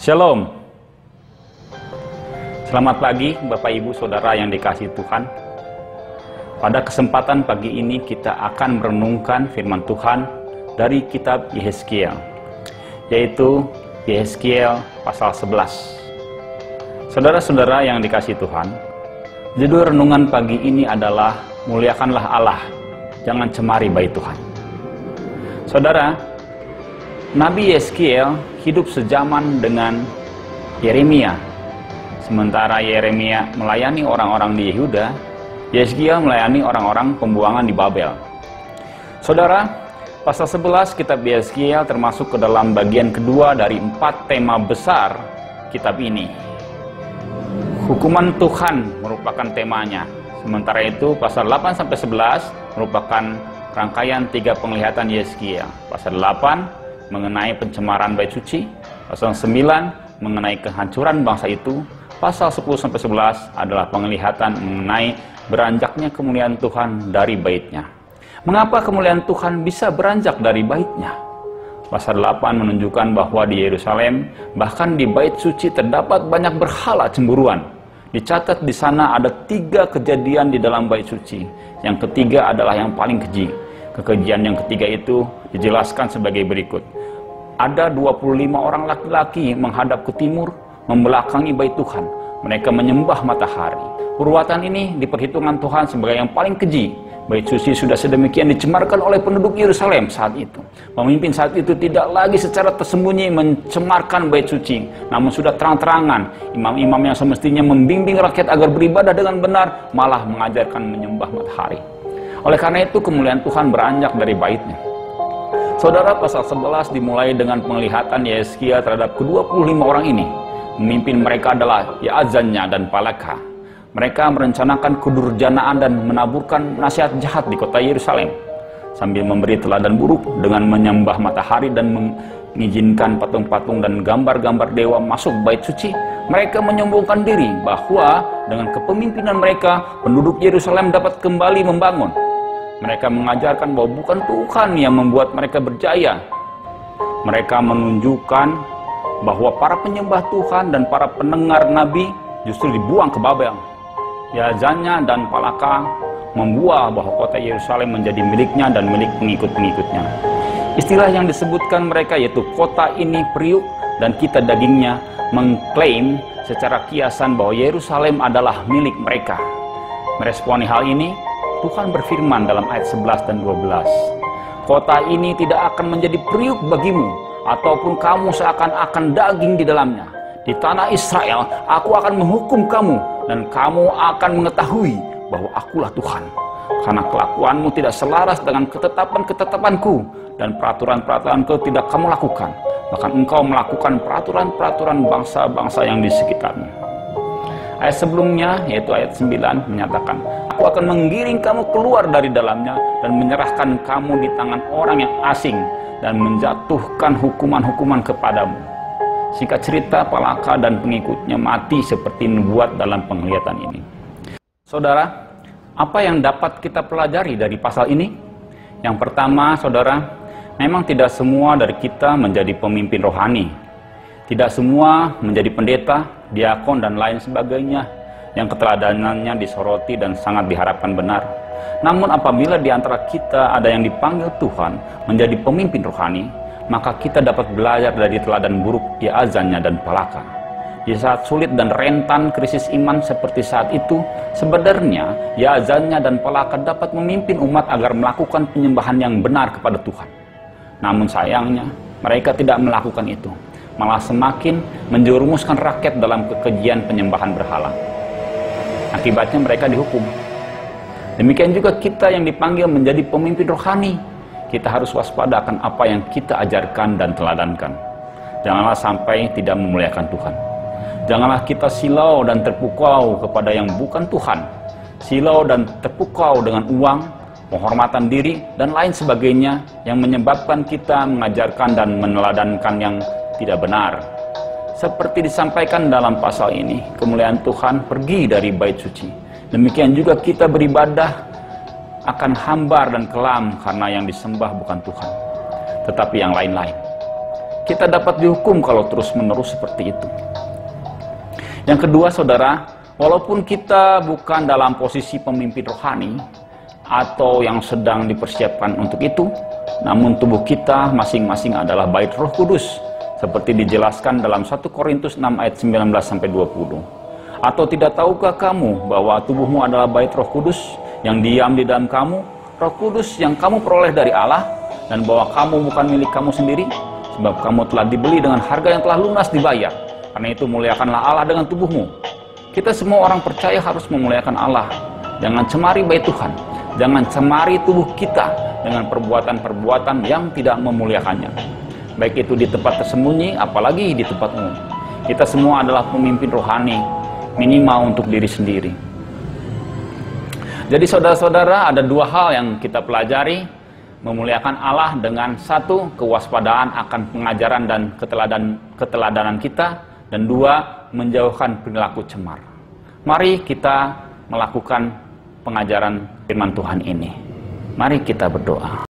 Shalom. Selamat pagi Bapak Ibu Saudara yang dikasihi Tuhan. Pada kesempatan pagi ini kita akan merenungkan firman Tuhan dari kitab Yehezkiel, yaitu Yehezkiel pasal 11. Saudara-saudara yang dikasihi Tuhan, judul renungan pagi ini adalah Muliakanlah Allah, jangan cemari bait Tuhan. Saudara, Nabi Yehezkiel hidup sejaman dengan Yeremia. Sementara Yeremia melayani orang-orang di Yehuda, Yehezkiel melayani orang-orang pembuangan di Babel. Saudara, pasal 11 kitab Yehezkiel termasuk ke dalam bagian kedua dari 4 tema besar kitab ini. Hukuman Tuhan merupakan temanya. Sementara itu pasal 8-11 merupakan rangkaian 3 penglihatan Yehezkiel. Pasal 8 mengenai pencemaran bait suci, pasal 9 mengenai kehancuran bangsa itu, pasal 10-11 adalah penglihatan mengenai beranjaknya kemuliaan Tuhan dari baitnya. Mengapa kemuliaan Tuhan bisa beranjak dari baitnya? Pasal 8 menunjukkan bahwa di Yerusalem, bahkan di bait suci terdapat banyak berhala cemburuan. Dicatat di sana ada 3 kejadian di dalam bait suci. Yang ketiga adalah yang paling keji. Kekejian yang ketiga itu dijelaskan sebagai berikut. Ada 25 orang laki-laki menghadap ke timur, membelakangi bait Tuhan. Mereka menyembah matahari. Perbuatan ini diperhitungkan Tuhan sebagai yang paling keji. Bait suci sudah sedemikian dicemarkan oleh penduduk Yerusalem saat itu. Pemimpin saat itu tidak lagi secara tersembunyi mencemarkan bait suci, namun sudah terang-terangan. Imam-imam yang semestinya membimbing rakyat agar beribadah dengan benar, malah mengajarkan menyembah matahari. Oleh karena itu kemuliaan Tuhan beranjak dari baitnya. Saudara, pasal 11 dimulai dengan penglihatan Yehezkiel terhadap ke-25 orang ini. Pemimpin mereka adalah Yaazania dan Palaka. Mereka merencanakan kedurjanaan dan menaburkan nasihat jahat di kota Yerusalem, sambil memberi teladan buruk dengan menyembah matahari dan mengizinkan patung-patung dan gambar-gambar dewa masuk bait suci. Mereka menyombongkan diri bahwa dengan kepemimpinan mereka, penduduk Yerusalem dapat kembali membangun. Mereka mengajarkan bahwa bukan Tuhan yang membuat mereka berjaya. Mereka menunjukkan bahwa para penyembah Tuhan dan para pendengar Nabi justru dibuang ke Babel. Yaazania dan Palaka membuat bahwa kota Yerusalem menjadi miliknya dan milik pengikut-pengikutnya. Istilah yang disebutkan mereka yaitu kota ini periuk dan kita dagingnya, mengklaim secara kiasan bahwa Yerusalem adalah milik mereka. Meresponi hal ini, Tuhan berfirman dalam ayat 11 dan 12. Kota ini tidak akan menjadi periuk bagimu, ataupun kamu seakan-akan daging di dalamnya. Di tanah Israel, aku akan menghukum kamu, dan kamu akan mengetahui bahwa akulah Tuhan. Karena kelakuanmu tidak selaras dengan ketetapan-ketetapanku, dan peraturan-peraturanku tidak kamu lakukan. Bahkan engkau melakukan peraturan-peraturan bangsa-bangsa yang di sekitarmu. Ayat sebelumnya, yaitu ayat 9, menyatakan, aku akan menggiring kamu keluar dari dalamnya, dan menyerahkan kamu di tangan orang yang asing, dan menjatuhkan hukuman-hukuman kepadamu. Singkat cerita, Palaka dan pengikutnya mati seperti nubuat dalam penglihatan ini. Saudara, apa yang dapat kita pelajari dari pasal ini? Yang pertama, saudara, memang tidak semua dari kita menjadi pemimpin rohani. Tidak semua menjadi pendeta, diakon, dan lain sebagainya yang keteladanannya disoroti dan sangat diharapkan benar. Namun apabila di antara kita ada yang dipanggil Tuhan menjadi pemimpin rohani, maka kita dapat belajar dari teladan buruk Yaazania dan Palaka. Di saat sulit dan rentan krisis iman seperti saat itu, sebenarnya Yaazania dan Palaka dapat memimpin umat agar melakukan penyembahan yang benar kepada Tuhan. Namun sayangnya, mereka tidak melakukan itu, malah semakin menjerumuskan rakyat dalam kekejian penyembahan berhala. Akibatnya mereka dihukum. Demikian juga kita yang dipanggil menjadi pemimpin rohani. Kita harus waspada akan apa yang kita ajarkan dan teladankan. Janganlah sampai tidak memuliakan Tuhan. Janganlah kita silau dan terpukau kepada yang bukan Tuhan. Silau dan terpukau dengan uang, penghormatan diri, dan lain sebagainya yang menyebabkan kita mengajarkan dan meneladankan yang tidak benar. Seperti disampaikan dalam pasal ini, kemuliaan Tuhan pergi dari bait suci. Demikian juga kita beribadah akan hambar dan kelam karena yang disembah bukan Tuhan, tetapi yang lain-lain. Kita dapat dihukum kalau terus-menerus seperti itu. Yang kedua, saudara, walaupun kita bukan dalam posisi pemimpin rohani atau yang sedang dipersiapkan untuk itu, namun tubuh kita masing-masing adalah bait Roh Kudus, seperti dijelaskan dalam 1 Korintus 6 ayat 19-20. Atau tidak tahukah kamu bahwa tubuhmu adalah bait Roh Kudus yang diam di dalam kamu, Roh Kudus yang kamu peroleh dari Allah, dan bahwa kamu bukan milik kamu sendiri, sebab kamu telah dibeli dengan harga yang telah lunas dibayar. Karena itu muliakanlah Allah dengan tubuhmu. Kita semua orang percaya harus memuliakan Allah. Jangan cemari bait Tuhan. Jangan cemari tubuh kita dengan perbuatan-perbuatan yang tidak memuliakannya. Baik itu di tempat tersembunyi, apalagi di tempat umum. Kita semua adalah pemimpin rohani, minimal untuk diri sendiri. Jadi saudara-saudara, ada dua hal yang kita pelajari. Memuliakan Allah dengan satu, kewaspadaan akan pengajaran dan keteladanan kita, dan dua, menjauhkan perilaku cemar. Mari kita melakukan pengajaran firman Tuhan ini. Mari kita berdoa.